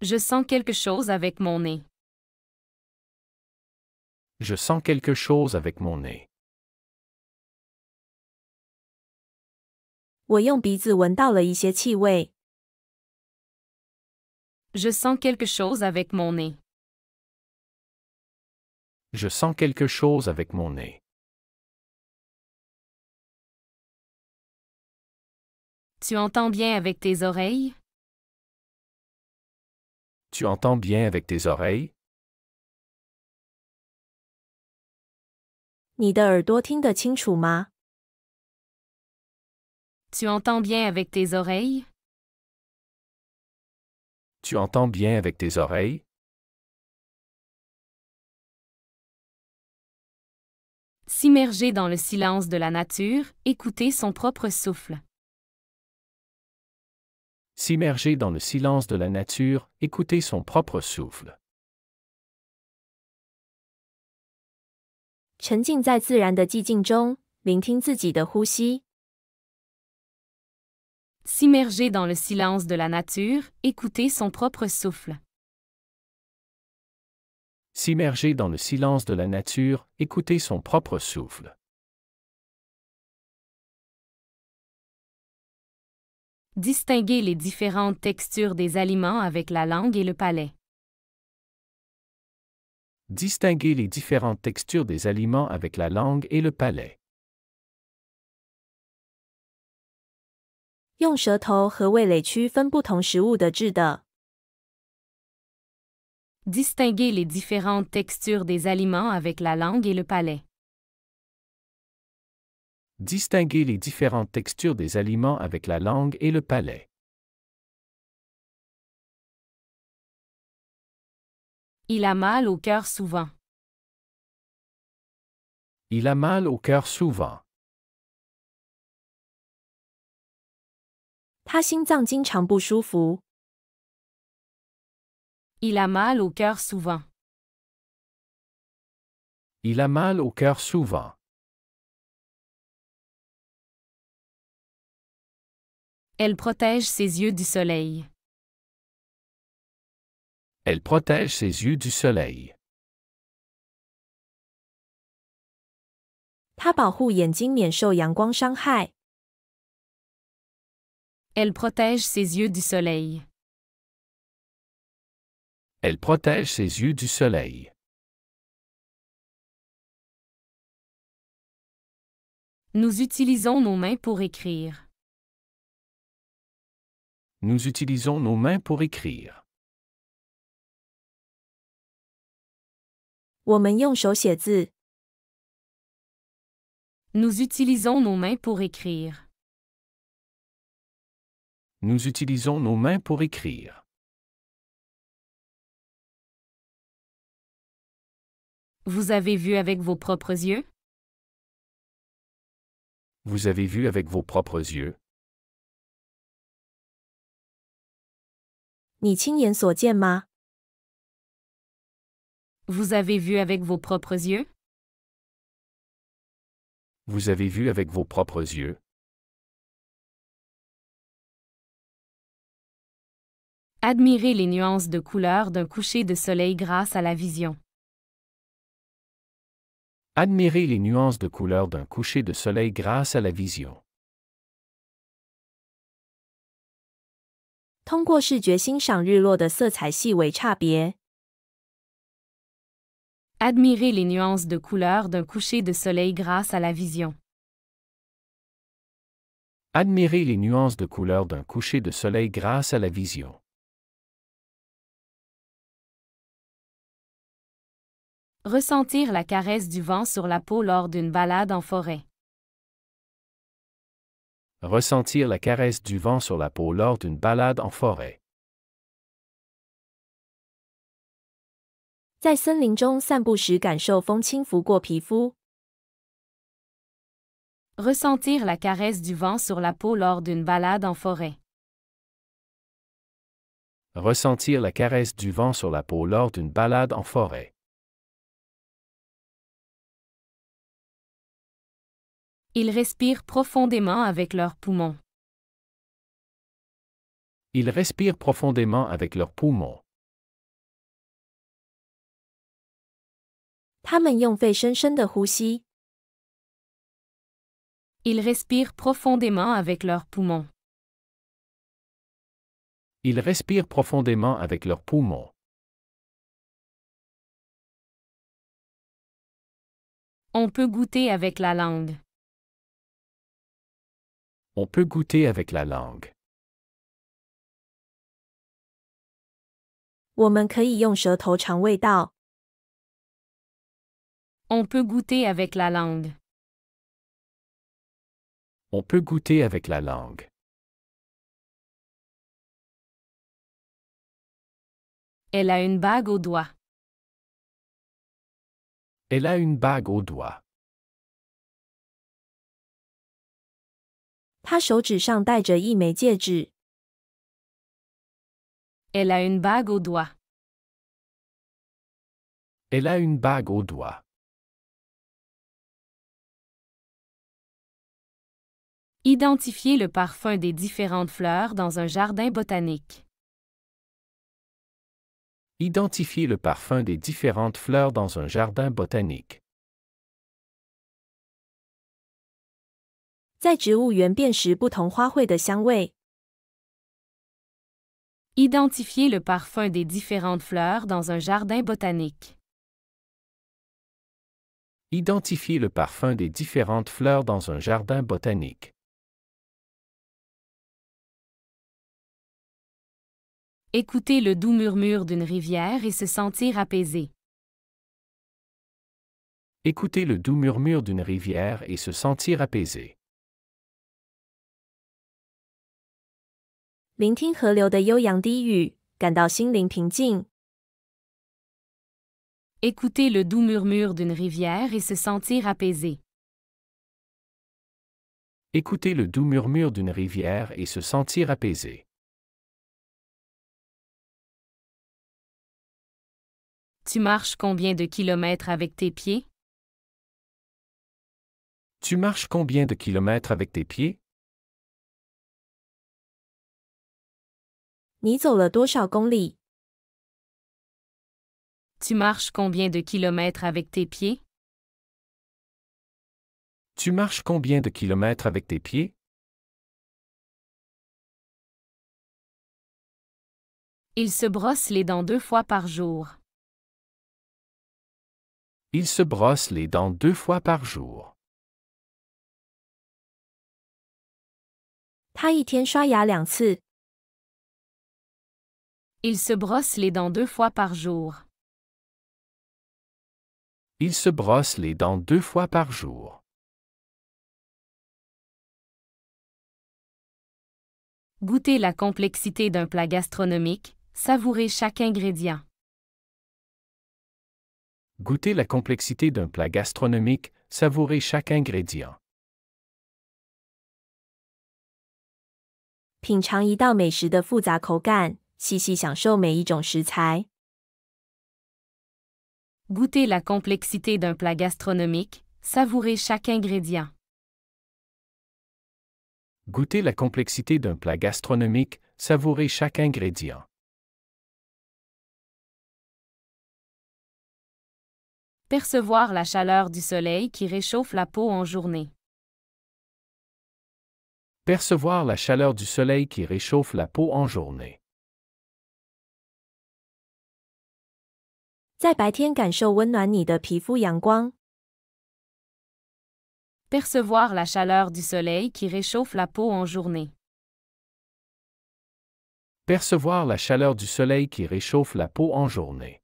Je sens quelque chose avec mon nez. Je sens quelque chose avec mon nez. 我用鼻子闻到了一些气味。Je sens quelque chose avec mon nez. Je sens quelque chose avec mon nez. Tu entends bien avec tes oreilles? Tu entends bien avec tes oreilles? 你的耳朵听得清楚吗？ Tu entends bien avec tes oreilles? Tu entends bien avec tes oreilles? S'immerger dans le silence de la nature, écouter son propre souffle. S'immerger dans le silence de la nature, écouter son propre souffle. 沉浸在自然的寂静中，聆听自己的呼吸。 S'immerger dans le silence de la nature, écouter son propre souffle. S'immerger dans le silence de la nature, écouter son propre souffle. Distinguer les différentes textures des aliments avec la langue et le palais. Distinguer les différentes textures des aliments avec la langue et le palais. 用舌头和味蕾区分不同食物的质的。 Distinguer les différentes textures des aliments avec la langue et le palais. Distinguer les différentes textures des aliments avec la langue et le palais. Il a mal au cœur souvent. Il a mal au cœur souvent. 他心脏经常不舒服。 Il a mal au cœur souvent. Il a mal au cœur souvent. Elle protège ses yeux du soleil. Elle protège ses yeux du soleil. 它保护眼睛免受阳光伤害。 Elle protège ses yeux du soleil. Elle protège ses yeux du soleil. Nous utilisons nos mains pour écrire. Nous utilisons nos mains pour écrire. 我们用手写字。 Nous utilisons nos mains pour écrire. Nous utilisons nos mains pour écrire. Vous avez vu avec vos propres yeux? Vous avez vu avec vos propres yeux? 你亲眼所见吗？ Vous avez vu avec vos propres yeux? Vous avez vu avec vos propres yeux? Admirez les nuances de couleurs d'un coucher de soleil grâce à la vision. Admirez les nuances de couleurs d'un coucher de soleil grâce à la vision. 通过视觉欣赏日落的色彩细微差别。 Admirez les nuances de couleurs d'un coucher de soleil grâce à la vision. Admirez les nuances de couleurs d'un coucher de soleil grâce à la vision. Ressentir la caresse du vent sur la peau lors d'une balade en forêt. Ressentir la caresse du vent sur la peau lors d'une balade en forêt. 在森林中散步时，感受风轻拂过皮肤。 Ressentir la caresse du vent sur la peau lors d'une balade en forêt. Ressentir la caresse du vent sur la peau lors d'une balade en forêt. Ils respirent profondément avec leurs poumons. Ils respirent profondément avec leurs poumons. 他们用肺深深的呼吸。Ils respirent profondément avec leurs poumons. Ils respirent profondément avec leurs poumons. On peut goûter avec la langue. On peut goûter avec la langue. 我们可以用舌头尝味道。On peut goûter avec la langue. On peut goûter avec la langue. Elle a une bague au doigt. Elle a une bague au doigt. 她手指上戴着一枚戒指。Elle a une bague au doigt. Elle a une bague au doigt. Identifier le parfum des différentes fleurs dans un jardin botanique. Identifier le parfum des différentes fleurs dans un jardin botanique. 在植物园辨识不同花卉的香味。Identifier le parfum des différentes fleurs dans un jardin botanique. Identifier le parfum des différentes fleurs dans un jardin botanique. Écouter le doux murmure d'une rivière et se sentir apaisé. Écouter le doux murmure d'une rivière et se sentir apaisé. 聆听河流的悠扬低语，感到心灵平静。Écouter le doux murmure d'une rivière et se sentir apaisé. Écouter le doux murmure d'une rivière et se sentir apaisé. Tu marches combien de kilomètres avec tes pieds? Tu marches combien de kilomètres avec tes pieds? 你走了多少公里？ Tu marches combien de kilomètres avec tes pieds? Tu marches combien de kilomètres avec tes pieds? Il se brosse les dents 2 fois par jour. Il se brosse les dents 2 fois par jour. 他一天刷牙2次。Il se brosse les dents 2 fois par jour. Il se brosse les dents 2 fois par jour. Goûter la complexité d'un plat gastronomique, savourer chaque ingrédient. Goûter la complexité d'un plat gastronomique, savourer chaque ingrédient. 品尝一道美食的复杂口感，细细享受每一种食材。Goûter la complexité d'un plat gastronomique, savourer chaque ingrédient. Goûter la complexité d'un plat gastronomique, savourer chaque ingrédient. Percevoir la chaleur du soleil qui réchauffe la peau en journée. Percevoir la chaleur du soleil qui réchauffe la peau en journée. 在白天感受温暖你的皮肤阳光。Percevoir la chaleur du soleil qui réchauffe la peau en journée. Percevoir la chaleur du soleil qui réchauffe la peau en journée.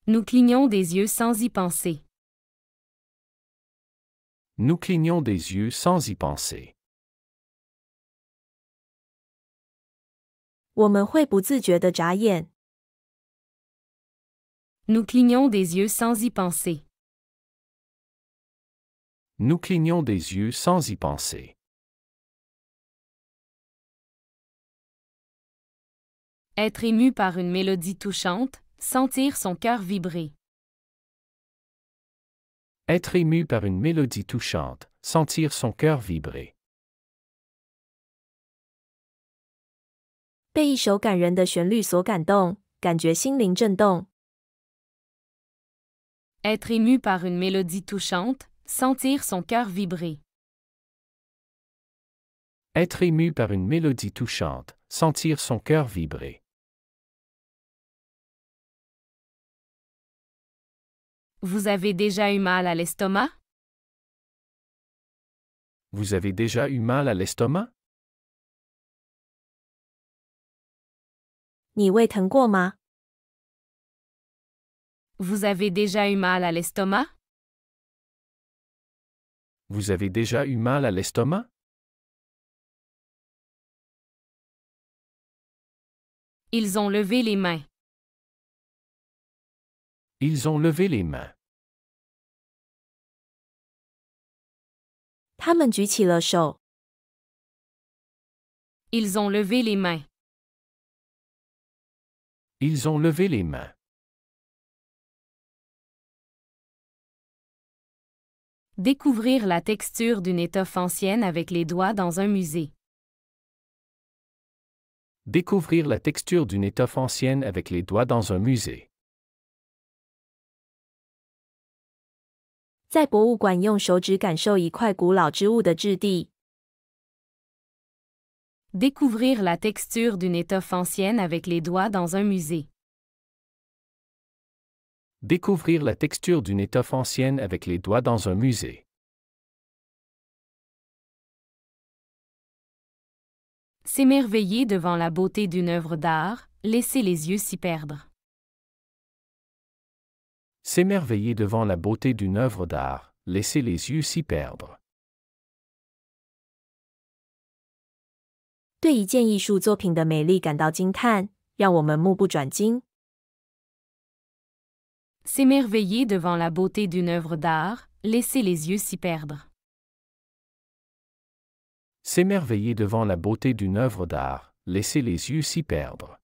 Nous clignons des yeux sans y penser. Nous clignons des yeux sans y penser. 我们会不自觉地眨眼。Nous clignons des yeux sans y penser. Nous clignons des yeux sans y penser. Être ému par une mélodie touchante, sentir son cœur vibrer. Être ému par une mélodie touchante, sentir son cœur vibrer. 被一首感人的旋律所感动，感觉心灵震动。Être ému par une mélodie touchante, sentir son cœur vibrer. Être ému par une mélodie touchante, sentir son cœur vibrer. Vous avez déjà eu mal à l'estomac? Vous avez déjà eu mal à l'estomac? 你胃疼过吗？ Vous avez déjà eu mal à l'estomac? Vous avez déjà eu mal à l'estomac? Ils ont levé les mains. Ils ont levé les mains. 他们举起了手。 Ils ont levé les mains. Ils ont levé les mains. Découvrir la texture d'une étoffe ancienne avec les doigts dans un musée. Découvrir la texture d'une étoffe ancienne avec les doigts dans un musée. 在博物馆用手指感受一块古老织物的质地。 Découvrir la texture d'une étoffe ancienne avec les doigts dans un musée. Découvrir la texture d'une étoffe ancienne avec les doigts dans un musée. S'émerveiller devant la beauté d'une œuvre d'art, laisser les yeux s'y perdre. S'émerveiller devant la beauté d'une œuvre d'art, laisser les yeux s'y perdre. 对一件艺术作品的美丽感到惊叹，让我们目不转睛。 S'émerveiller devant la beauté d'une œuvre d'art, laisser les yeux s'y perdre. S'émerveiller devant la beauté d'une œuvre d'art, laisser les yeux s'y perdre.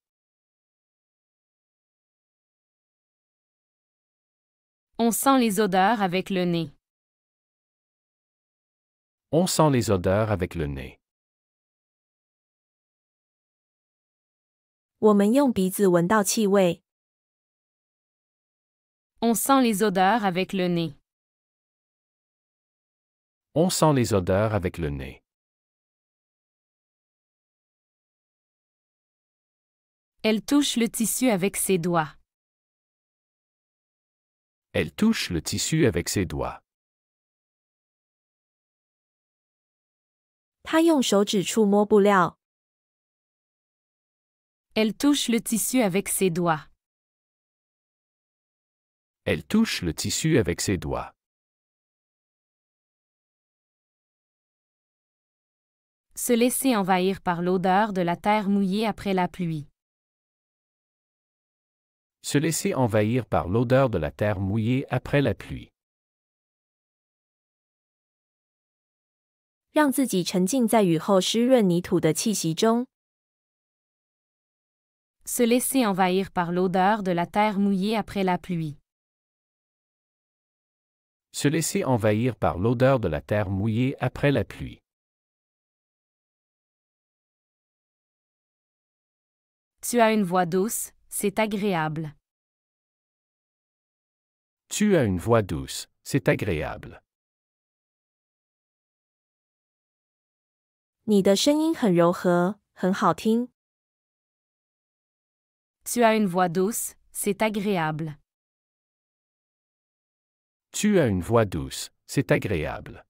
On sent les odeurs avec le nez. On sent les odeurs avec le nez. 我们用鼻子闻到气味。 On sent les odeurs avec le nez. On sent les odeurs avec le nez. Elle touche le tissu avec ses doigts. Elle touche le tissu avec ses doigts. 她用手指触摸布料。 Elle touche le tissu avec ses doigts. Elle touche le tissu avec ses doigts. Se laisser envahir par l'odeur de la terre mouillée après la pluie. Se laisser envahir par l'odeur de la terre mouillée après la pluie. 让自己沉浸在雨后湿润泥土的气息中。 Se laisser envahir par l'odeur de la terre mouillée après la pluie. Se laisser envahir par l'odeur de la terre mouillée après la pluie. Tu as une voix douce, c'est agréable. Tu as une voix douce, c'est agréable. 你的声音很柔和，很好听。 Tu as une voix douce, c'est agréable. Tu as une voix douce, c'est agréable.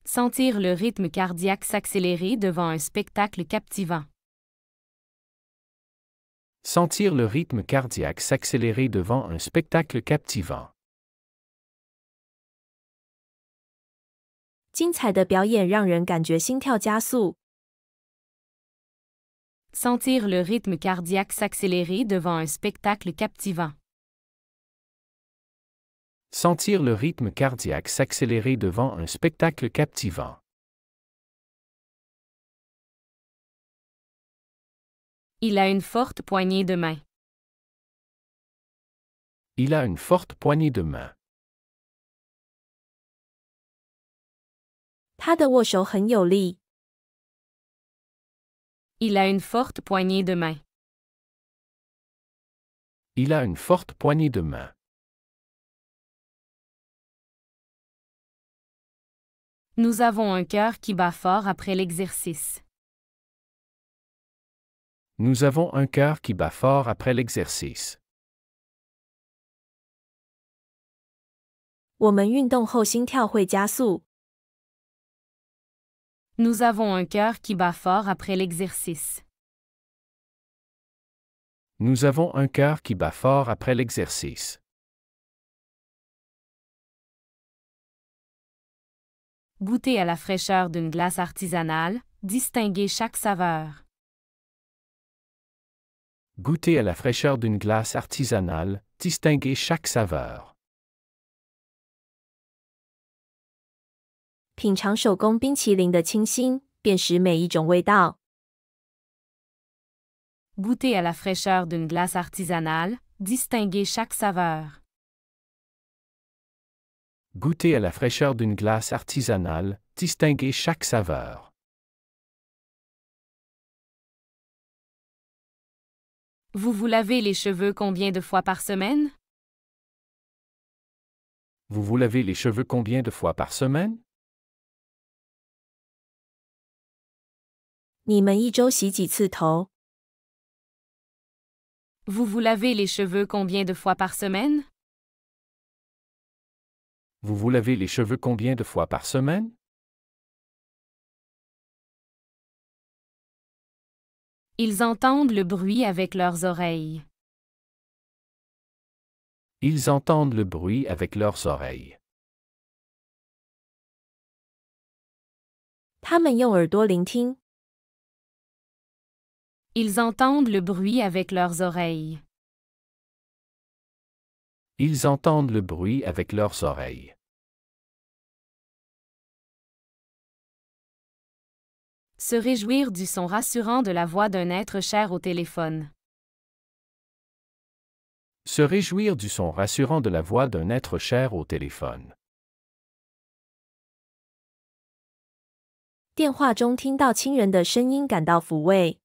Sentir le rythme cardiaque s'accélérer devant un spectacle captivant. Sentir le rythme cardiaque s'accélérer devant un spectacle captivant. 精彩的表演让人感觉心跳加速。 Sentir le rythme cardiaque s'accélérer devant un spectacle captivant. Sentir le rythme cardiaque s'accélérer devant un spectacle captivant. Il a une forte poignée de main. Il a une forte poignée de main. 他的握手很有力。Il a une forte poignée de main. Il a une forte poignée de main. Nous avons un cœur qui bat fort après l'exercice. Nous avons un cœur qui bat fort après l'exercice. 我们运动后心跳会加速。Nous avons un cœur qui bat fort après l'exercice. Nous avons un cœur qui bat fort après l'exercice. Goûter à la fraîcheur d'une glace artisanale, distinguer chaque saveur. Goûter à la fraîcheur d'une glace artisanale, distinguer chaque saveur. 品尝手工冰淇淋的清新，辨识每一种味道。Goûter à la fraîcheur d'une glace artisanale, distinguer chaque saveur. Goûter à la fraîcheur d'une glace artisanale, distinguer chaque saveur. Vous vous lavez les cheveux combien de fois par semaine? Vous vous lavez les cheveux combien de fois par semaine? 你们一周洗几次头？ Vous vous lavez les cheveux combien de fois par semaine? Vous vous lavez les cheveux combien de fois par semaine? Ils entendent le bruit avec leurs oreilles. Ils entendent le bruit avec leurs oreilles. 他们用耳朵聆听。 Ils entendent le bruit avec leurs oreilles. Ils entendent le bruit avec leurs oreilles. Se réjouir du son rassurant de la voix d'un être cher au téléphone. Se réjouir du son rassurant de la voix d'un être cher au téléphone. 电话中听到亲人的声音，感到抚慰。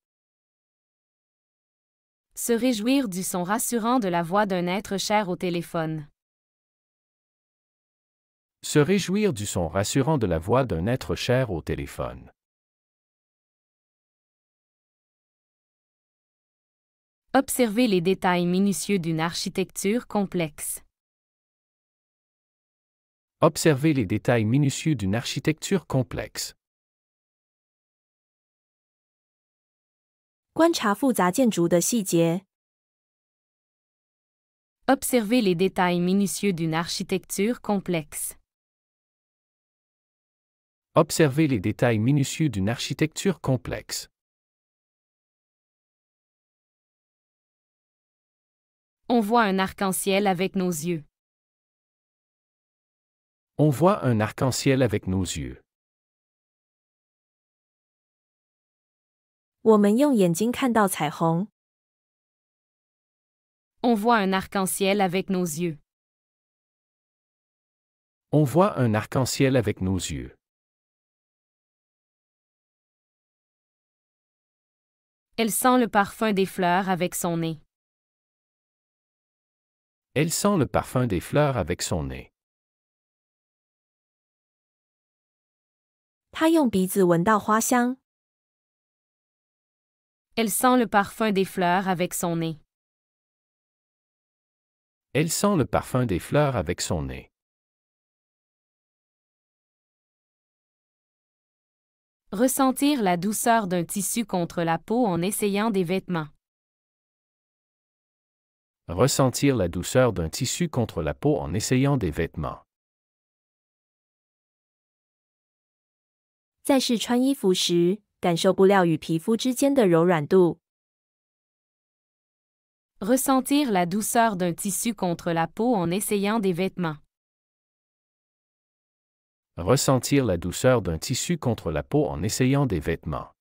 Se réjouir du son rassurant de la voix d'un être cher au téléphone. Se réjouir du son rassurant de la voix d'un être cher au téléphone. Observer les détails minutieux d'une architecture complexe. Observer les détails minutieux d'une architecture complexe. 观察复杂建筑的细节。 Observer les détails minutieux d'une architecture complexe. Observer les détails minutieux d'une architecture complexe. On voit un arc-en-ciel avec nos yeux. On voit un arc-en-ciel avec nos yeux. 我们用眼睛看到彩虹。 On voit un arc-en-ciel avec nos yeux. On voit un arc-en-ciel avec nos yeux. Elle sent le parfum des fleurs avec son nez. Elle sent le parfum des fleurs avec son nez. 她用鼻子闻到花香。 Elle sent le parfum des fleurs avec son nez. Elle sent le parfum des fleurs avec son nez. Ressentir la douceur d'un tissu contre la peau en essayant des vêtements. Ressentir la douceur d'un tissu contre la peau en essayant des vêtements. 在试穿衣服时，感受布料与皮肤之间的柔软度。 Ressentir la douceur d'un tissu contre la peau en essayant des vêtements. Ressentir la douceur d'un tissu contre la peau en essayant des vêtements.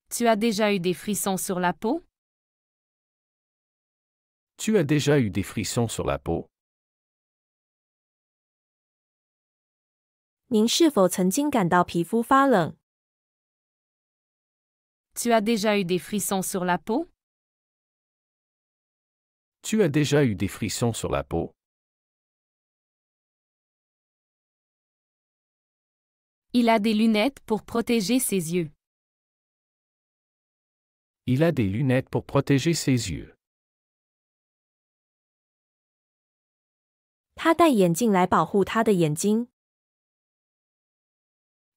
Tu as déjà eu des frissons sur la peau? Tu as déjà eu des frissons sur la peau? 您是否曾经感到皮肤发冷？ Tu as déjà eu des frissons sur la peau? Tu as déjà eu des frissons sur la peau? Il a des lunettes pour protéger ses yeux. Il a des lunettes pour protéger ses yeux. 他戴眼镜来保护他的眼睛。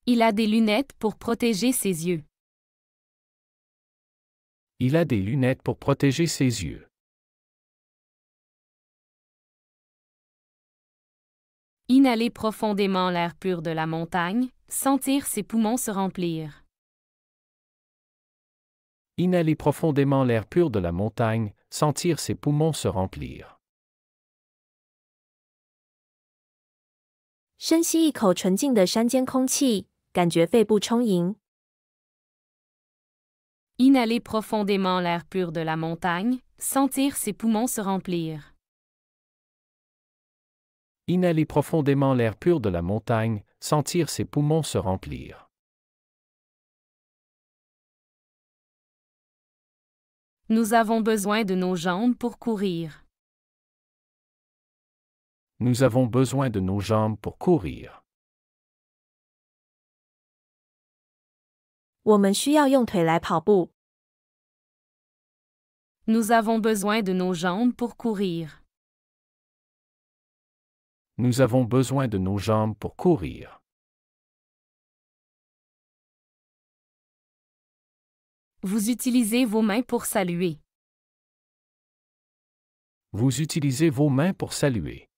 Il a des lunettes pour protéger ses yeux. Il a des lunettes pour protéger ses yeux. Inhaler profondément l'air pur de la montagne, sentir ses poumons se remplir. Inhaler profondément l'air pur de la montagne, sentir ses poumons se remplir. 深吸一口纯净的山间空气，感觉肺部充盈。 Inhaler profondément l'air pur de la montagne, sentir ses poumons se remplir. Inhaler profondément l'air pur de la montagne, sentir ses poumons se remplir. Nous avons besoin de nos jambes pour courir. Nous avons besoin de nos jambes pour courir. 我们需要用腿来跑步。 Nous avons besoin de nos jambes pour courir. Nous avons besoin de nos jambes pour courir. Vous utilisez vos mains pour saluer. Vous utilisez vos mains pour saluer.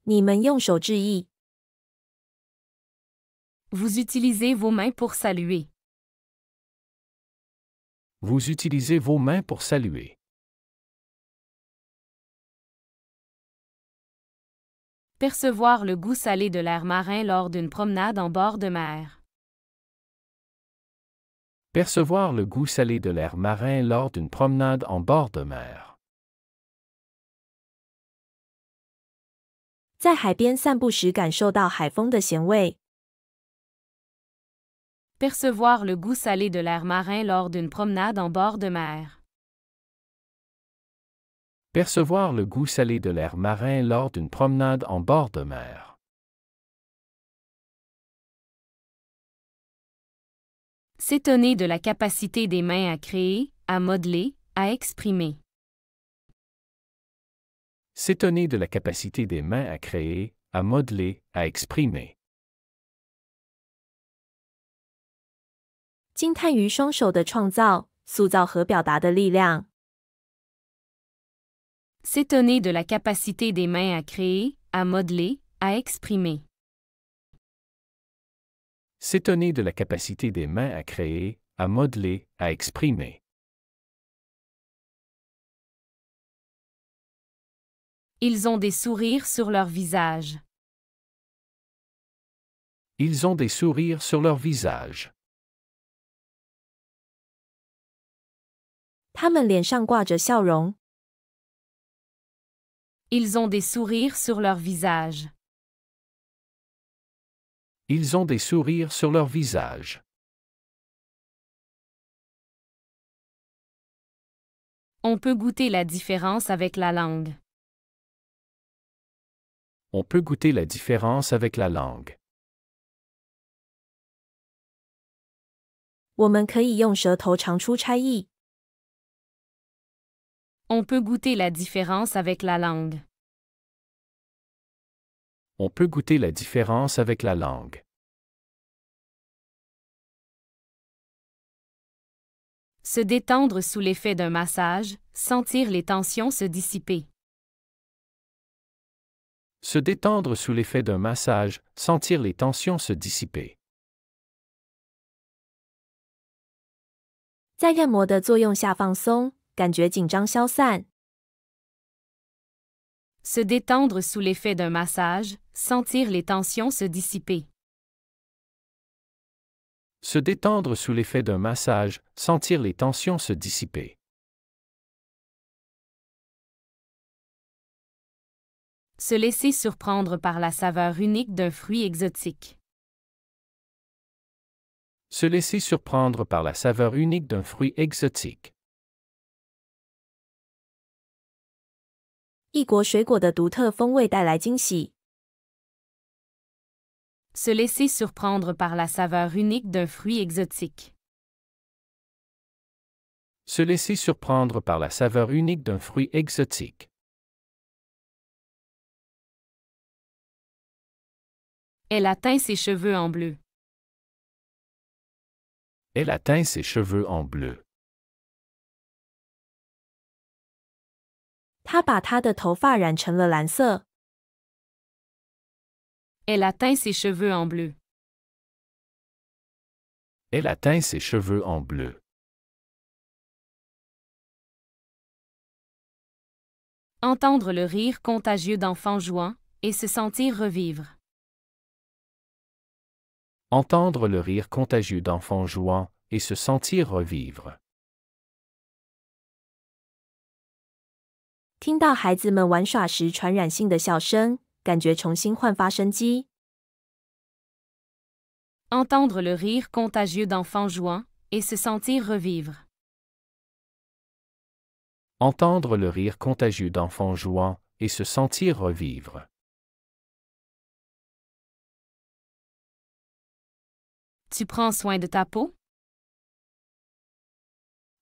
你们用手致意。 Vous utilisez vos mains pour saluer. Vous utilisez vos mains pour saluer. Percevoir le goût salé de l'air marin lors d'une promenade en bord de mer. Percevoir le goût salé de l'air marin lors d'une promenade en bord de mer. 在海边散步时感受到海风的咸味。 Percevoir le goût salé de l'air marin lors d'une promenade en bord de mer. Percevoir le goût salé de l'air marin lors d'une promenade en bord de mer. S'étonner de la capacité des mains à créer, à modeler, à exprimer. S'étonner de la capacité des mains à créer, à modeler, à exprimer. 惊叹于双手的创造、塑造和表达的力量。 S'étonner de la capacité des mains à créer, à modeler, à exprimer. S'étonner de la capacité des mains à créer, à modeler, à exprimer. Ils ont des sourires sur leur visage. Ils ont des sourires sur leur visage. 他们脸上挂着笑容。 Ils ont des sourires sur leur visage. Ils ont des sourires sur leur visage. On peut goûter la différence avec la langue. On peut goûter la différence avec la langue. 我们可以用舌头尝出差异。 On peut goûter la différence avec la langue. On peut goûter la différence avec la langue. Se détendre sous l'effet d'un massage, sentir les tensions se dissiper. Se détendre sous l'effet d'un massage, sentir les tensions se dissiper. 在按摩的作用下放松，感觉紧张消散。 Se détendre sous l'effet d'un massage, sentir les tensions se dissiper. Se détendre sous l'effet d'un massage, sentir les tensions se dissiper. Se laisser surprendre par la saveur unique d'un fruit exotique. Se laisser surprendre par la saveur unique d'un fruit exotique. 异国水果的独特风味带来惊喜。Se laisser surprendre par la saveur unique d'un fruit exotique. Se laisser surprendre par la saveur unique d'un fruit exotique. Elle a teint ses cheveux en bleu. Elle a teint ses cheveux en bleu. 她把她的头发染成了蓝色。Elle a teint ses cheveux en bleu. Elle a teint ses cheveux en bleu. Entendre le rire contagieux d'enfants jouant, et se sentir revivre. Entendre le rire contagieux d'enfants jouant, et se sentir revivre. 听到孩子们玩耍时传染性的笑声，感觉重新焕发生机。Entendre le rire contagieux d'enfants jouant, et se sentir revivre. Entendre le rire contagieux d'enfants jouant, et se sentir revivre. Tu prends soin de ta peau?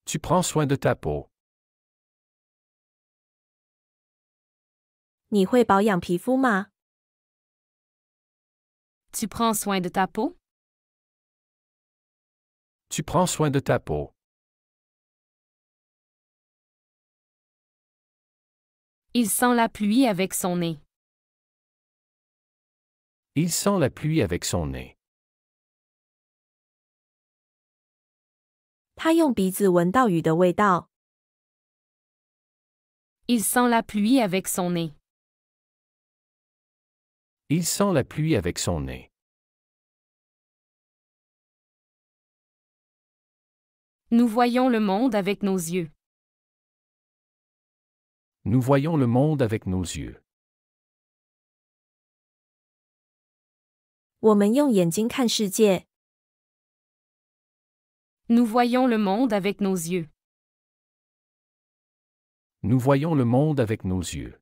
Tu prends soin de ta peau. 你会保养皮肤吗？ Tu prends soin de ta peau? Tu prends soin de ta peau. Il sent la pluie avec son nez. Il sent la pluie avec son nez. 他用鼻子闻到雨的味道。Il sent la pluie avec son nez. Il sent la pluie avec son nez. Nous voyons le monde avec nos yeux. Nous voyons le monde avec nos yeux. 我们用眼睛看世界。Nous voyons le monde avec nos yeux. Nous voyons le monde avec nos yeux.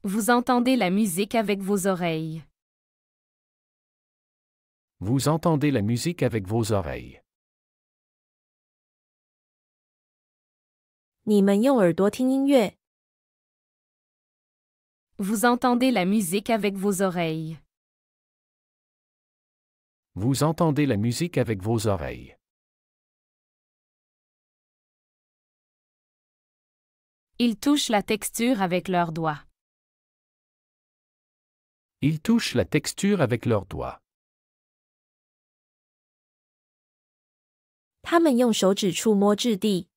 Vous entendez la musique avec vos oreilles. Vous entendez la musique avec vos oreilles. 你们用耳朵听音乐。Vous entendez la musique avec vos oreilles. Vous entendez la musique avec vos oreilles. Ils touchent la texture avec leurs doigts. Ils touchent la texture avec leurs doigts. 他们用手指触摸质地。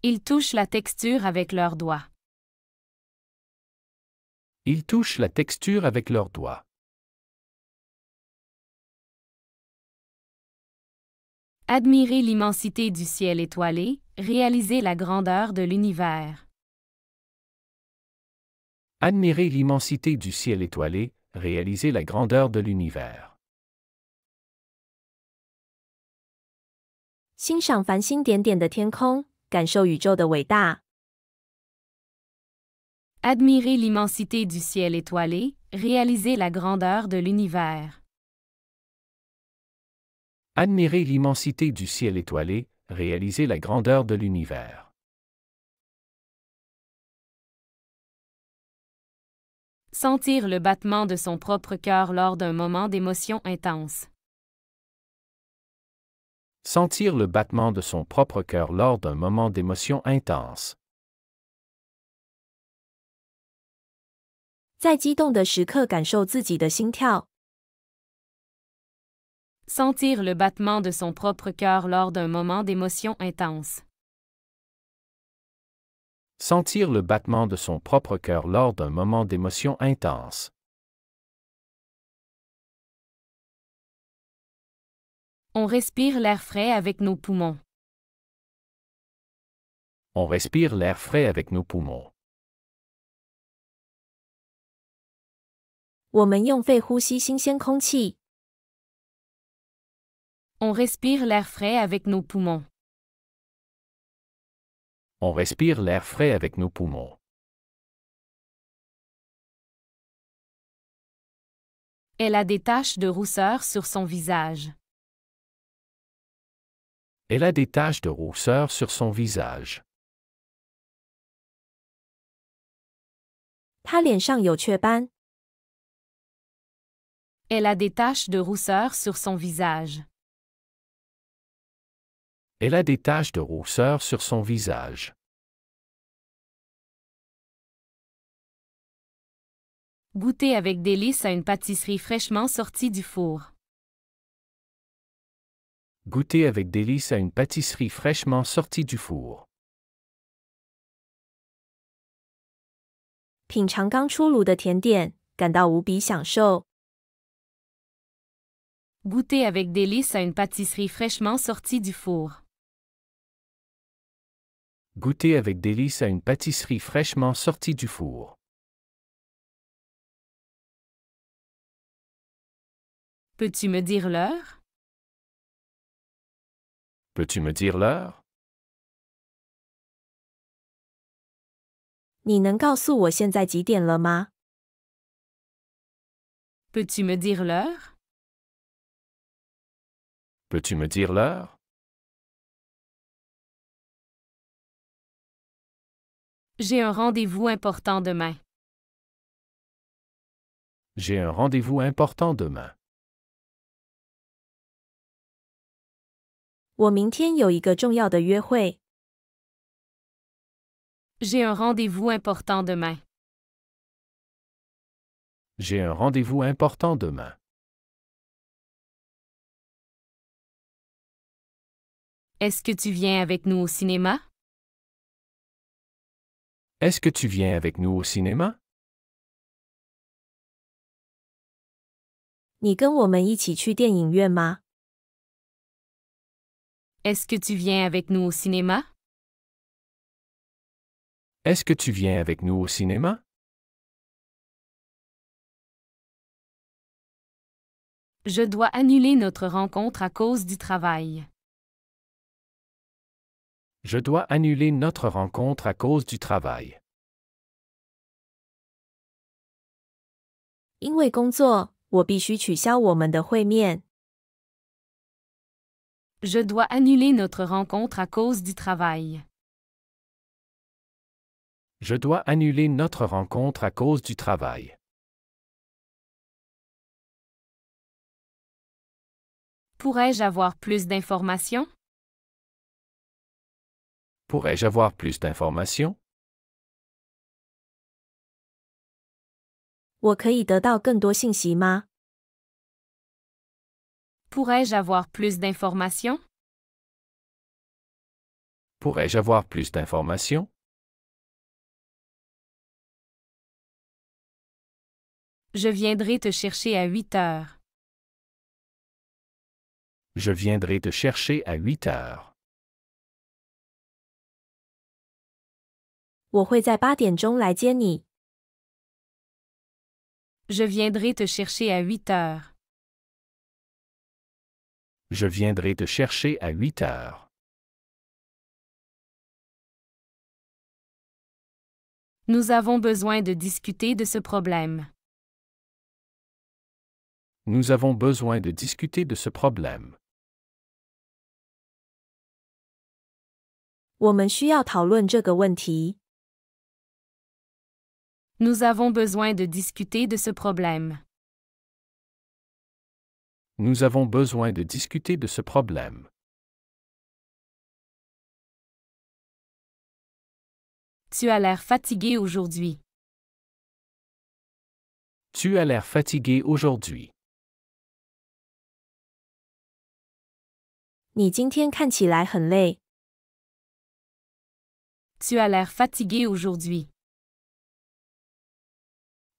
Ils touchent la texture avec leurs doigts. Ils touchent la texture avec leurs doigts. Admirer l'immensité du ciel étoilé, réaliser la grandeur de l'univers. Admirer l'immensité du ciel étoilé, réaliser la grandeur de l'univers. 欣赏繁星点点的天空，感受宇宙的伟大。Admirer l'immensité du ciel étoilé, réaliser la grandeur de l'univers. Admirer l'immensité du ciel étoilé, réaliser la grandeur de l'univers. Sentir le battement de son propre cœur lors d'un moment d'émotion intense. Sentir le battement de son propre cœur lors d'un moment d'émotion intense. 在激动的时刻感受自己的心跳。Sentir le battement de son propre cœur lors d'un moment d'émotion intense. Sentir le battement de son propre cœur lors d'un moment d'émotion intense. On respire l'air frais avec nos poumons. On respire l'air frais avec nos poumons. 我们用肺呼吸新鲜空气。On respire l'air frais avec nos poumons. On respire l'air frais avec nos poumons. Elle a des taches de rousseur sur son visage. Elle a des taches de rousseur sur son visage. 她脸上有雀斑。Elle a des taches de rousseur sur son visage. Elle a des taches de rousseur sur son visage. Goûter avec délice à une pâtisserie fraîchement sortie du four. Goûter avec délice à une pâtisserie fraîchement sortie du four. 品尝刚出炉的甜点，感到无比享受。Goûter avec délice à une pâtisserie fraîchement sortie du four. Goûter avec délice à une pâtisserie fraîchement sortie du four. Peux-tu me dire l'heure? Peux-tu me dire l'heure? 你能告诉我现在几点了吗？ Peux-tu me dire l'heure? Peux-tu me dire l'heure? J'ai un rendez-vous important demain. J'ai un rendez-vous important demain. 我明天有一个重要的约会。J'ai un rendez-vous important demain. J'ai un rendez-vous important demain. Est-ce que tu viens avec nous au cinéma? Est-ce que tu viens avec nous au cinéma? 你跟我们一起去电影院吗？ Est-ce que tu viens avec nous au cinéma? Est-ce que tu viens avec nous au cinéma? Je dois annuler notre rencontre à cause du travail. Je dois annuler notre rencontre à cause du travail. 因为工作，我必须取消我们的会面。Je dois annuler notre rencontre à cause du travail. Je dois annuler notre rencontre à cause du travail. Pourrais-je avoir plus d'informations? Pourrais-je avoir plus d'informations? 我可以得到更多信息吗？ Pourrais-je avoir plus d'informations? Pourrais-je avoir plus d'informations? Je viendrai te chercher à 8 heures. Je viendrai te chercher à 8 heures. 我会在8点钟来接你。Je viendrai te chercher à 8 heures. Je viendrai te chercher à 8 heures. Nous avons besoin de discuter de ce problème. Nous avons besoin de discuter de ce problème. 我们需要讨论这个问题。Nous avons besoin de discuter de ce problème. Nous avons besoin de discuter de ce problème. Tu as l'air fatigué aujourd'hui. Tu as l'air fatigué aujourd'hui. 你今天看起来很累。Tu as l'air fatigué aujourd'hui.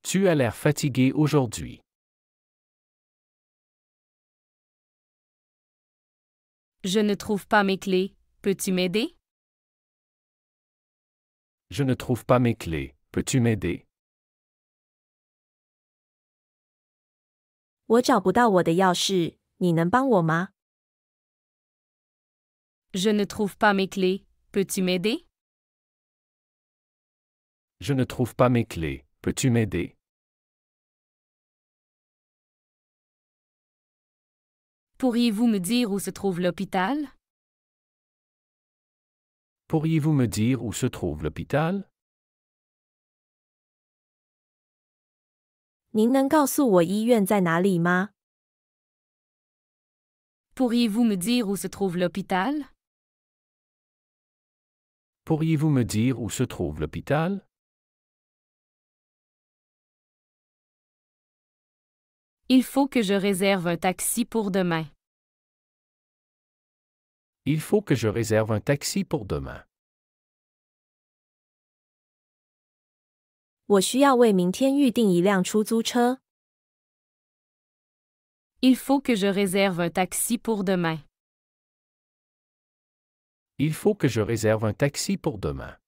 Tu as l'air fatigué aujourd'hui. Je ne trouve pas mes clés. Peux-tu m'aider? Je ne trouve pas mes clés. Peux-tu m'aider? 我找不到我的钥匙，你能帮我吗？ Je ne trouve pas mes clés. Peux-tu m'aider? Je ne trouve pas mes clés. Peux-tu m'aider? Pourriez-vous me dire où se trouve l'hôpital? Pourriez-vous me dire où se trouve l'hôpital? 您能告诉我医院在哪里吗？ Pourriez-vous me dire où se trouve l'hôpital? Pourriez-vous me dire où se trouve l'hôpital? Il faut que je réserve un taxi pour demain. Il faut que je réserve un taxi pour demain. 我需要为明天预订一辆出租车。 Il faut que je réserve un taxi pour demain. Il faut que je réserve un taxi pour demain.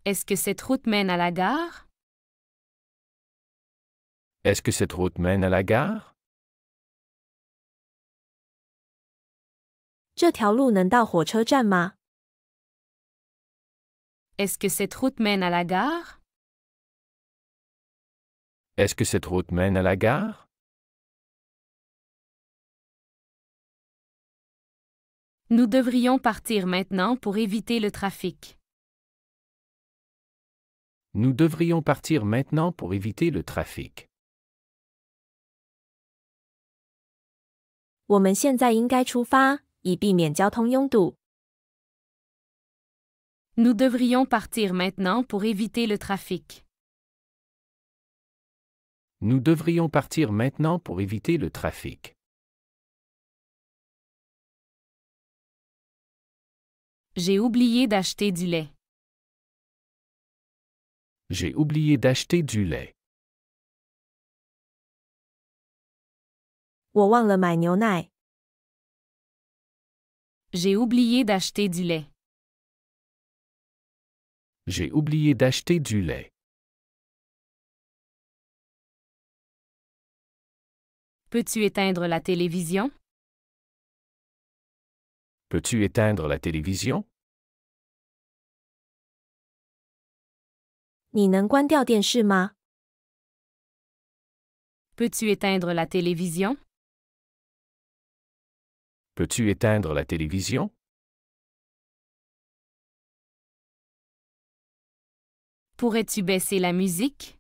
Est-ce que cette route mène à la gare? Est-ce que cette route mène à la gare? 这条路能到火车站吗？ Est-ce que cette route mène à la gare? Est-ce que cette route mène à la gare? Nous devrions partir maintenant pour éviter le trafic. Nous devrions partir maintenant pour éviter le trafic. 我们现在应该出发，以避免交通拥堵。 Nous devrions partir maintenant pour éviter le trafic. Nous devrions partir maintenant pour éviter le trafic. J'ai oublié d'acheter du lait. J'ai oublié d'acheter du lait. 我忘了买牛奶。 J'ai oublié d'acheter du lait. J'ai oublié d'acheter du lait. Peux-tu éteindre la télévision? Peux-tu éteindre la télévision? 你能关掉电视吗？ Peux-tu éteindre la télévision? Peux-tu éteindre la télévision? Pourrais-tu baisser la musique?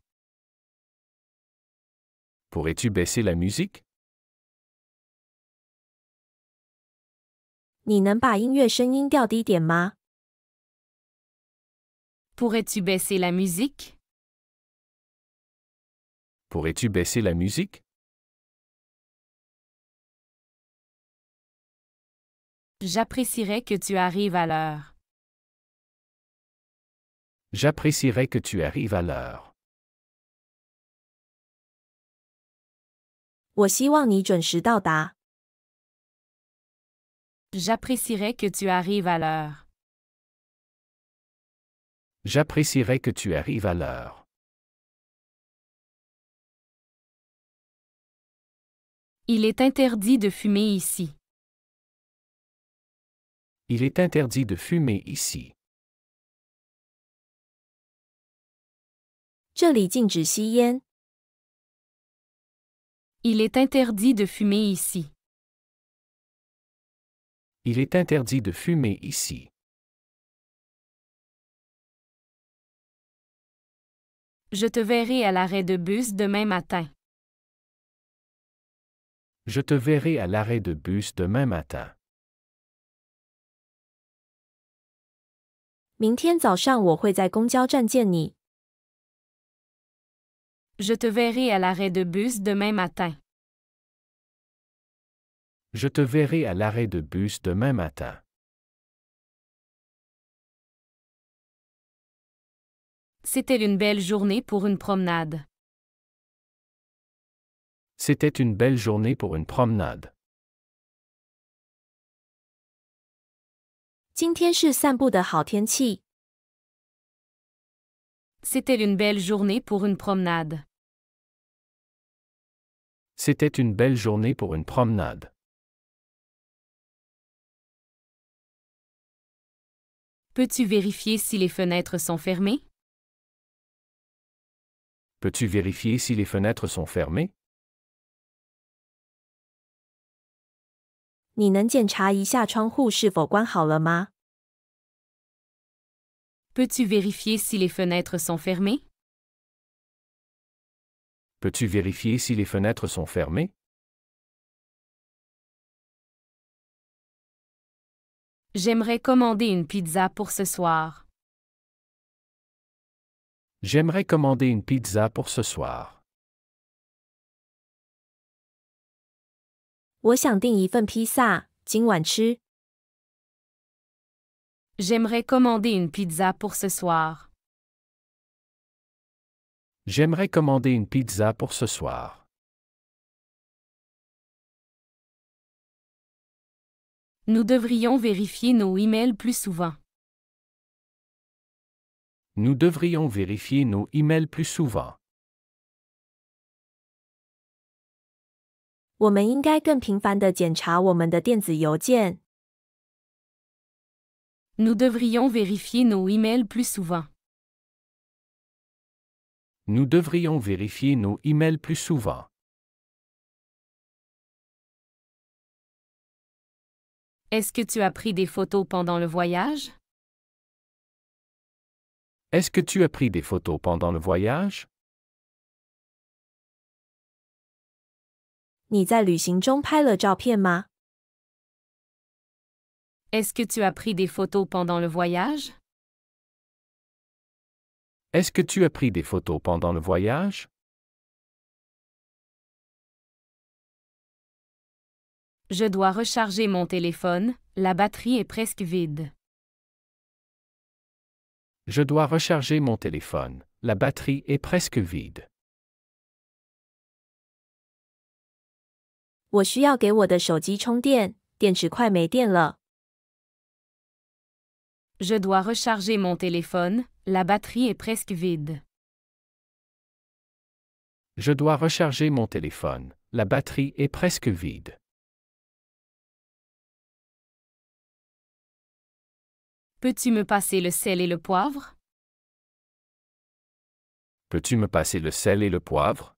Pourrais-tu baisser la musique? 你能把音乐声音调低点吗？ Pourrais-tu baisser la musique? Pourrais-tu baisser la musique? J'apprécierais que tu arrives à l'heure. J'apprécierais que tu arrives à l'heure. 我希望你准时到达。 J'apprécierais que tu arrives à l'heure. J'apprécierais que tu arrives à l'heure. Il est interdit de fumer ici. Il est interdit de fumer ici. 这里禁止吸烟。 Il est interdit de fumer ici. Il est interdit de fumer ici. Je te verrai à l'arrêt de bus demain matin. Je te verrai à l'arrêt de bus demain matin. 明天早上我会在公交站见你。 Je te verrai à l'arrêt de bus demain matin. Je te verrai à l'arrêt de bus demain matin. C'était une belle journée pour une promenade. C'était une belle journée pour une promenade. 今天是散步的好天气。C'était une belle journée pour une promenade. C'était une belle journée pour une promenade. Peux-tu vérifier si les fenêtres sont fermées? Peux-tu vérifier si les fenêtres sont fermées? 你能检查一下窗户是否关好了吗？ Peux-tu vérifier si les fenêtres sont fermées? Peux-tu vérifier si les fenêtres sont fermées? J'aimerais commander une pizza pour ce soir. J'aimerais commander une pizza pour ce soir. 我想订一份披萨，今晚吃。 J'aimerais commander une pizza pour ce soir. J'aimerais commander une pizza pour ce soir. Nous devrions vérifier nos emails plus souvent. Nous devrions vérifier nos emails plus souvent. 我们应该更频繁地检查我们的电子邮件。 Nous devrions vérifier nos emails plus souvent. Nous devrions vérifier nos emails plus souvent. Est-ce que tu as pris des photos pendant le voyage? Est-ce que tu as pris des photos pendant le voyage? 你在旅行中拍了照片吗？ Est-ce que tu as pris des photos pendant le voyage? Est-ce que tu as pris des photos pendant le voyage? Je dois recharger mon téléphone, la batterie est presque vide. Je dois recharger mon téléphone. La batterie est presque vide. 我需要给我的手机充电，电池快没电了。 Je dois recharger mon téléphone, la batterie est presque vide. Je dois recharger mon téléphone. La batterie est presque vide. Peux-tu me passer le sel et le poivre? Peux-tu me passer le sel et le poivre?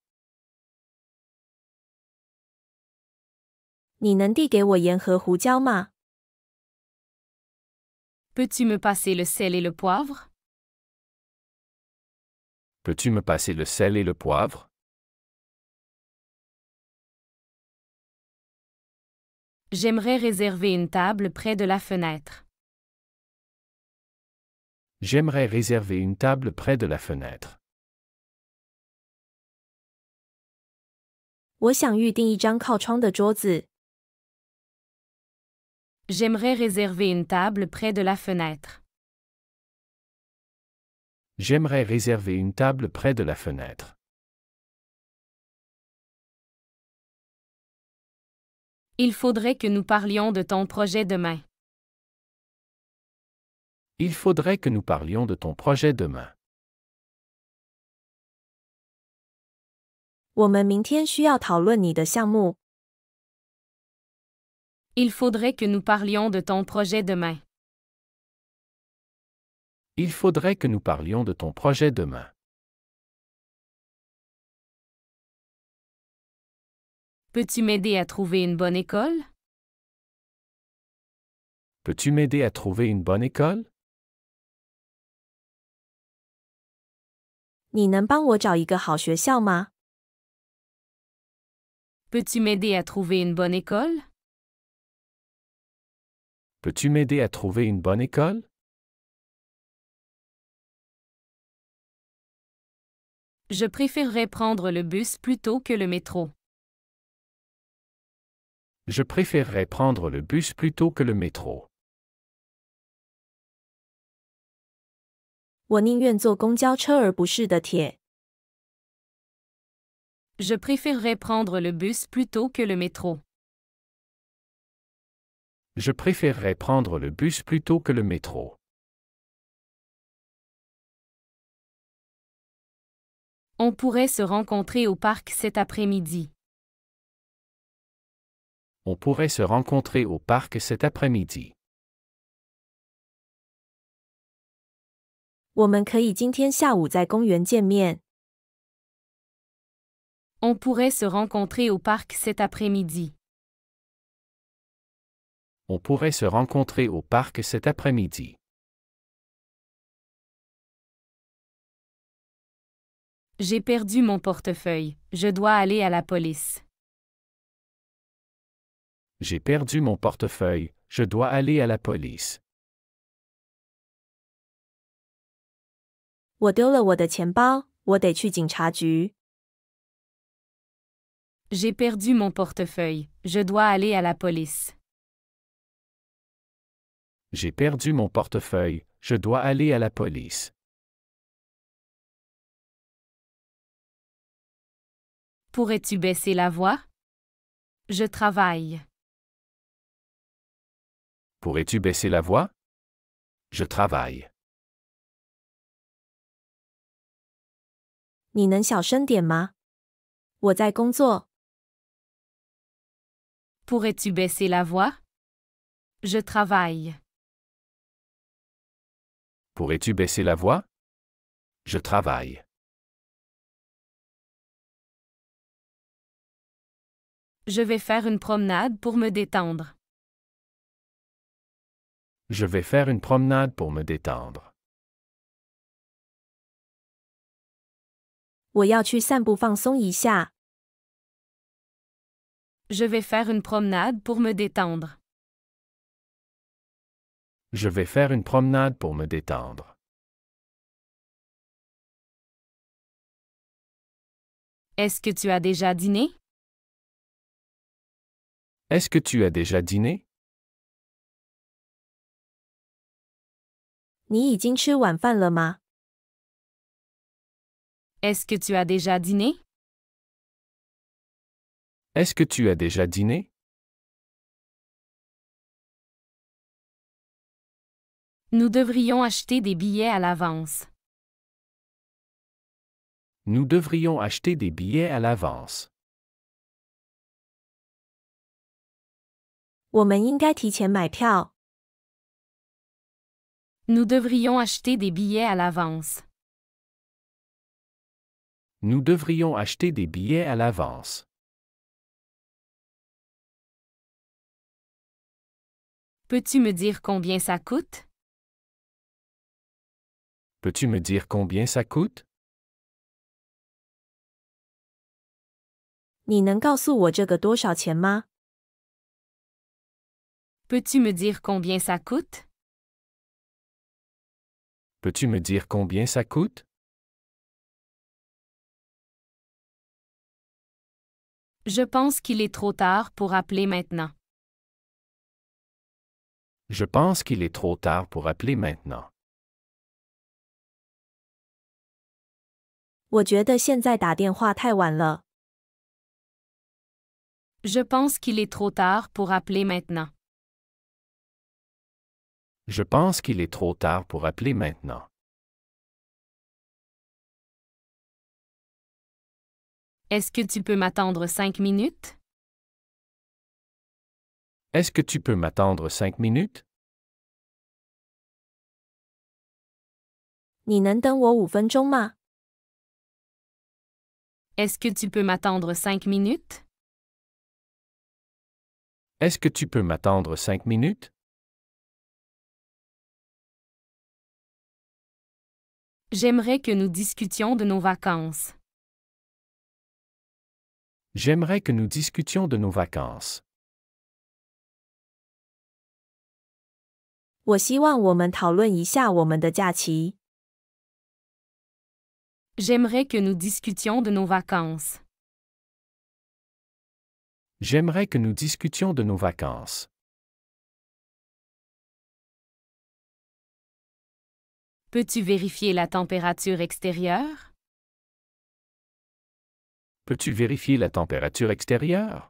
你能递给我盐和胡椒吗？ Peux-tu me passer le sel et le poivre? Peux-tu me passer le sel et le poivre? J'aimerais réserver une table près de la fenêtre. J'aimerais réserver une table près de la fenêtre. 我想预订一张靠窗的桌子。 J'aimerais réserver une table près de la fenêtre. J'aimerais réserver une table près de la fenêtre. Il faudrait que nous parlions de ton projet demain. Il faudrait que nous parlions de ton projet demain. 我们明天需要讨论你的项目。 Il faudrait que nous parlions de ton projet demain. Il faudrait que nous parlions de ton projet demain. Peux-tu m'aider à trouver une bonne école? Peux-tu m'aider à trouver une bonne école? 你能帮我找一个好学校吗？ Peux-tu m'aider à trouver une bonne école? Peux-tu m'aider à trouver une bonne école? Je préférerais prendre le bus plutôt que le métro. Je préférerais prendre le bus plutôt que le métro. 我宁愿坐公交车而不是的铁。 Je préférerais prendre le bus plutôt que le métro. Je préférerais prendre le bus plutôt que le métro. On pourrait se rencontrer au parc cet après-midi. On pourrait se rencontrer au parc cet après-midi. 我们可以今天下午在公园见面。On pourrait se rencontrer au parc cet après-midi. On pourrait se rencontrer au parc cet après-midi. J'ai perdu mon portefeuille. Je dois aller à la police. J'ai perdu mon portefeuille. Je dois aller à la police. 我丢了我的钱包，我得去警察局。J'ai perdu mon portefeuille. Je dois aller à la police. J'ai perdu mon portefeuille. Je dois aller à la police. Pourrais-tu baisser la voix? Je travaille. Pourrais-tu baisser la voix? Je travaille. 你能小声点吗？我在工作。Pourrais-tu baisser la voix? Je travaille. Pourrais-tu baisser la voix? Je travaille. Je vais faire une promenade pour me détendre. Je vais faire une promenade pour me détendre. 我要去散步放松一下。Je vais faire une promenade pour me détendre. Je vais faire une promenade pour me détendre. Est-ce que tu as déjà dîné? Est-ce que tu as déjà dîné? 你已经吃晚饭了吗？ Est-ce que tu as déjà dîné? Est-ce que tu as déjà dîné? Nous devrions acheter des billets à l'avance. Nous devrions acheter des billets à l'avance. 我们应该提前买票。Nous devrions acheter des billets à l'avance. Nous devrions acheter des billets à l'avance. Peux-tu me dire combien ça coûte? Peux-tu me dire combien ça coûte? 你能告诉我这个多少钱吗？ Peux-tu me dire combien ça coûte? Peux-tu me dire combien ça coûte? Je pense qu'il est trop tard pour appeler maintenant. Je pense qu'il est trop tard pour appeler maintenant. 我觉得现在打电话太晚了。Je pense qu'il est trop tard pour appeler maintenant. Je pense qu'il est trop tard pour appeler maintenant. Est-ce que tu peux m'attendre 5 minutes? Est-ce que tu peux m'attendre 5 minutes? 你能等我5分钟吗？ Est-ce que tu peux m'attendre 5 minutes? Est-ce que tu peux m'attendre 5 minutes? J'aimerais que nous discutions de nos vacances. J'aimerais que nous discutions de nos vacances. 我希望我们讨论一下我们的假期。J'aimerais que nous discutions de nos vacances. J'aimerais que nous discutions de nos vacances. Peux-tu vérifier la température extérieure? Peux-tu vérifier la température extérieure?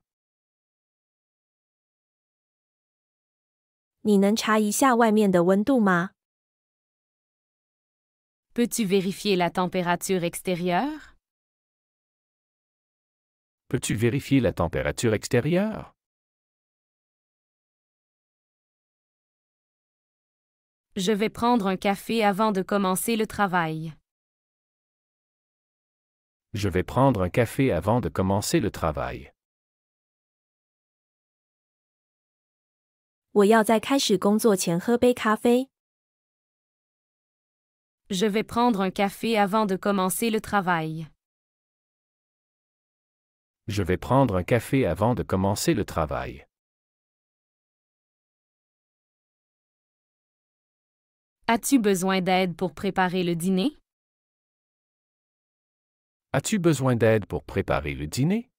你能查一下外面的温度吗？ Peux-tu vérifier la température extérieure? Peux-tu vérifier la température extérieure? Je vais prendre un café avant de commencer le travail. Je vais prendre un café avant de commencer le travail. 我要在开始工作前喝杯咖啡。Je vais prendre un café avant de commencer le travail. Je vais prendre un café avant de commencer le travail. As-tu besoin d'aide pour préparer le dîner? As-tu besoin d'aide pour préparer le dîner?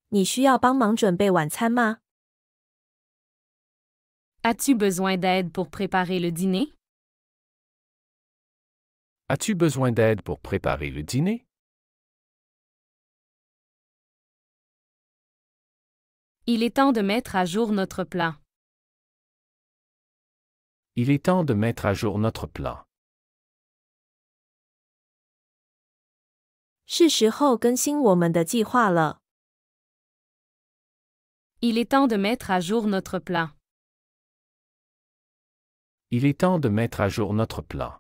你需要帮忙准备晚餐吗？ As-tu besoin d'aide pour préparer le dîner? As-tu besoin d'aide pour préparer le dîner? Il est temps de mettre à jour notre plan. Il est temps de mettre à jour notre plan. 是时候更新我们的计划了。Il est temps de mettre à jour notre plan. Il est temps de mettre à jour notre plan.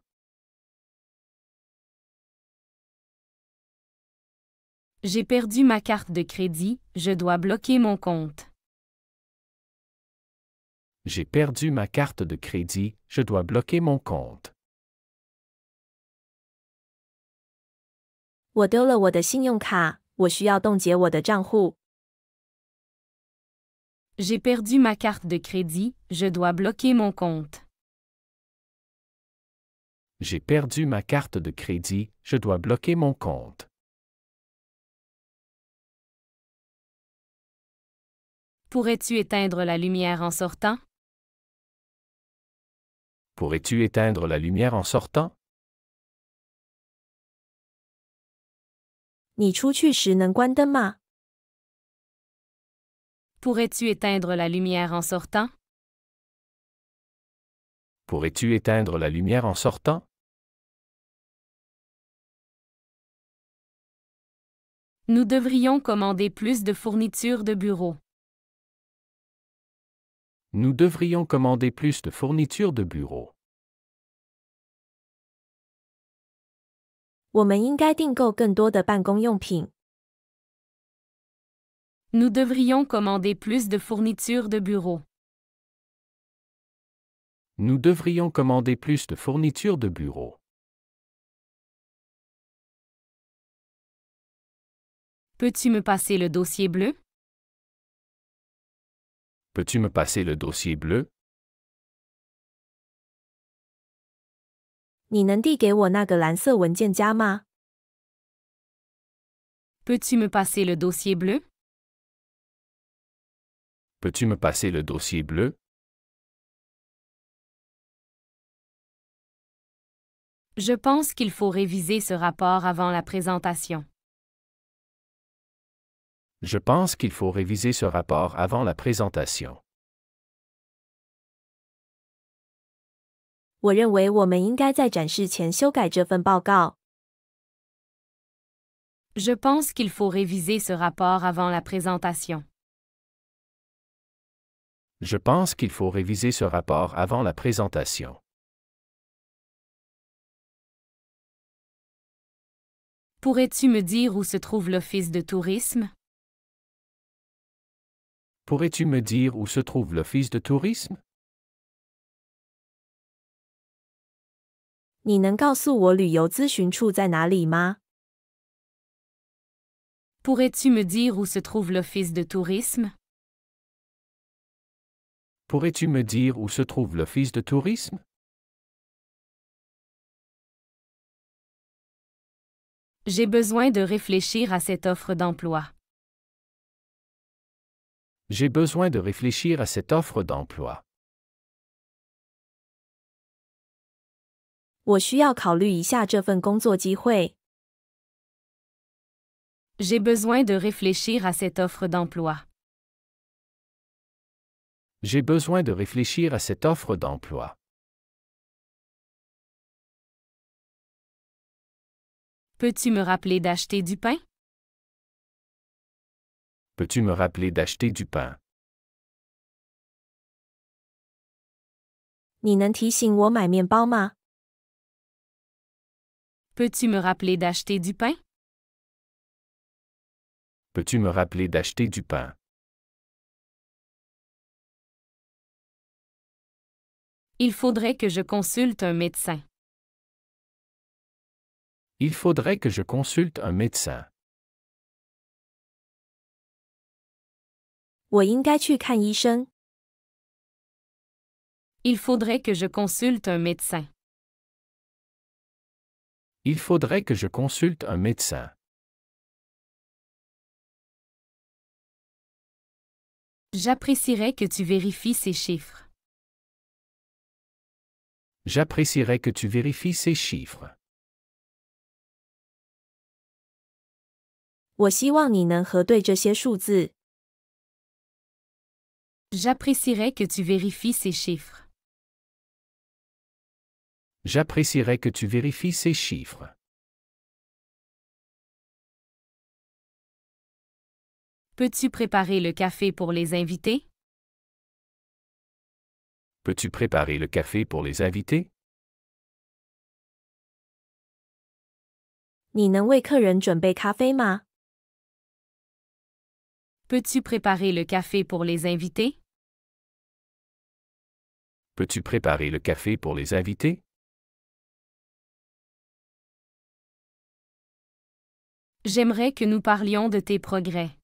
J'ai perdu ma carte de crédit, je dois bloquer mon compte. J'ai perdu ma carte de crédit, je dois bloquer mon compte. 我丢了我的信用卡，我需要冻结我的账户。J'ai perdu ma carte de crédit, je dois bloquer mon compte. J'ai perdu ma carte de crédit, je dois bloquer mon compte. Pourrais-tu éteindre la lumière en sortant? Pourrais-tu éteindre la lumière en sortant? 你出去时能关灯吗？ Pourrais-tu éteindre la lumière en sortant? Pourrais-tu éteindre la lumière en sortant? Nous devrions commander plus de fournitures de bureau. Nous devrions commander plus de fournitures de bureau. 我们应该订购更多的办公用品。Nous devrions commander plus de fournitures de bureau. Nous devrions commander plus de fournitures de bureau. Peux-tu me passer le dossier bleu? Peux-tu me passer le dossier bleu? 你能递给我那个蓝色文件夹吗？ Peux-tu me passer le dossier bleu? Peux-tu me passer le dossier bleu? Je pense qu'il faut réviser ce rapport avant la présentation. Je pense qu'il faut réviser ce rapport avant la présentation. 我认为我们应该在展示前修改这份报告。Je pense qu'il faut réviser ce rapport avant la présentation. Je pense qu'il faut réviser ce rapport avant la présentation. Pourrais-tu me dire où se trouve l'office de tourisme? Pourrais-tu me dire où se trouve l'office de tourisme? 你能告诉我旅游咨询处在哪里吗？ Pourrais-tu me dire où se trouve l'office de tourisme? Pourrais-tu me dire où se trouve l'office de tourisme? J'ai besoin de réfléchir à cette offre d'emploi. J'ai besoin de réfléchir à cette offre d'emploi. 我需要考虑一下这份工作机会。J'ai besoin de réfléchir à cette offre d'emploi. J'ai besoin de réfléchir à cette offre d'emploi. Peux-tu me rappeler d'acheter du pain? Peux-tu me rappeler d'acheter du pain? 你能提醒我买面包吗？ Peux-tu me rappeler d'acheter du pain? Peux-tu me rappeler d'acheter du pain? Il faudrait que je consulte un médecin. Il faudrait que je consulte un médecin. 我应该去看医生。 Il faudrait que je consulte un médecin. Il faudrait que je consulte un médecin. J'apprécierais que tu vérifies ces chiffres. J'apprécierais que tu vérifies ces chiffres. 我希望你能核对这些数字。 J'apprécierais que tu vérifies ces chiffres. J'apprécierais que tu vérifies ces chiffres. Peux-tu préparer le café pour les invités? Peux-tu préparer le café pour les invités? 你能为客人准备咖啡吗？ Peux-tu préparer le café pour les invités? Peux-tu préparer le café pour les invités? J'aimerais que nous parlions de tes progrès.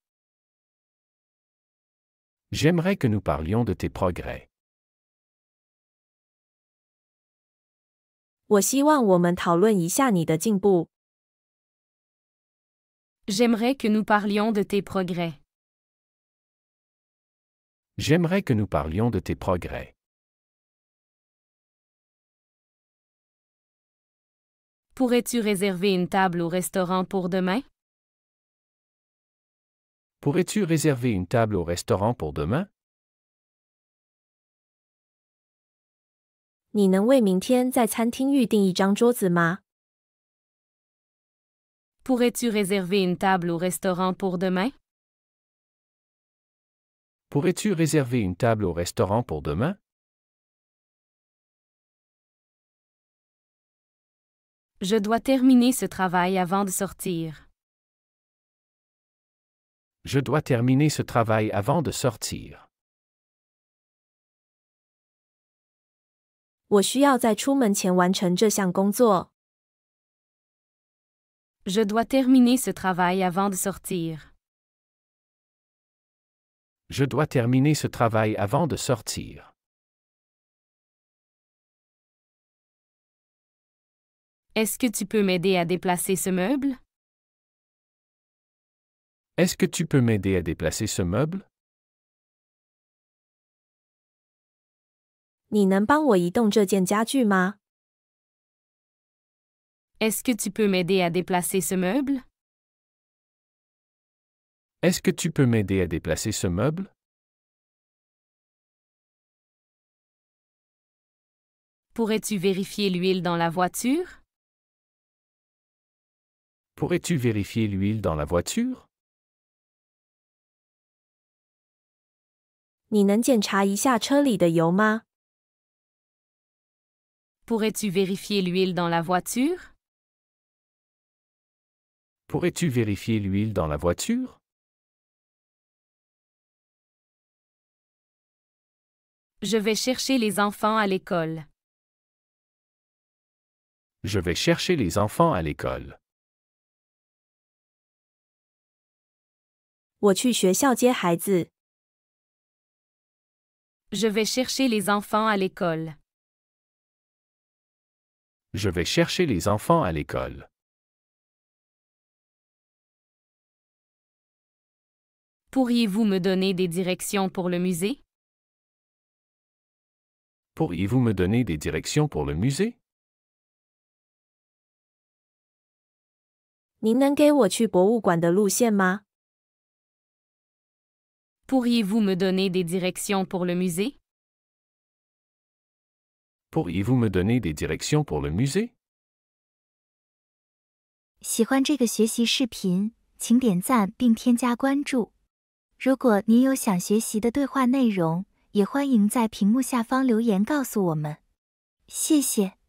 J'aimerais que nous parlions de tes progrès. 我希望我们讨论一下你的进步。 J'aimerais que nous parlions de tes progrès. J'aimerais que nous parlions de tes progrès. Pourrais-tu réserver une table au restaurant pour demain? Pourrais-tu réserver une table au restaurant pour demain? 你能为明天在餐厅预订一张桌子吗？ Pourrais-tu réserver une table au restaurant pour demain? Pourrais-tu réserver une table au restaurant pour demain? Je dois terminer ce travail avant de sortir. Je dois terminer ce travail avant de sortir. 我需要在出门前完成这项工作。 Je dois terminer ce travail avant de sortir. Je dois terminer ce travail avant de sortir. Est-ce que tu peux m'aider à déplacer ce meuble? Est-ce que tu peux m'aider à déplacer ce meuble? 你能帮我移动这件家具吗？ Est-ce que tu peux m'aider à déplacer ce meuble? Est-ce que tu peux m'aider à déplacer ce meuble? Pourrais-tu vérifier l'huile dans la voiture? Pourrais-tu vérifier l'huile dans la voiture? 你能检查一下车里的油吗？ Pourrais-tu vérifier l'huile dans la voiture? Pourrais-tu vérifier l'huile dans la voiture? Je vais chercher les enfants à l'école. Je vais chercher les enfants à l'école. 我去学校接孩子。 Je vais chercher les enfants à l'école. Je vais chercher les enfants à l'école. Pourriez-vous me donner des directions pour le musée? Pourriez-vous me donner des directions pour le musée? 您能给我去博物馆的路线吗？ Pourriez-vous me donner des directions pour le musée? Pourriez-vous me donner des directions pour le musée? 喜欢这个学习视频，请点赞并添加关注。如果您有想学习的对话内容，也欢迎在屏幕下方留言告诉我们。谢谢。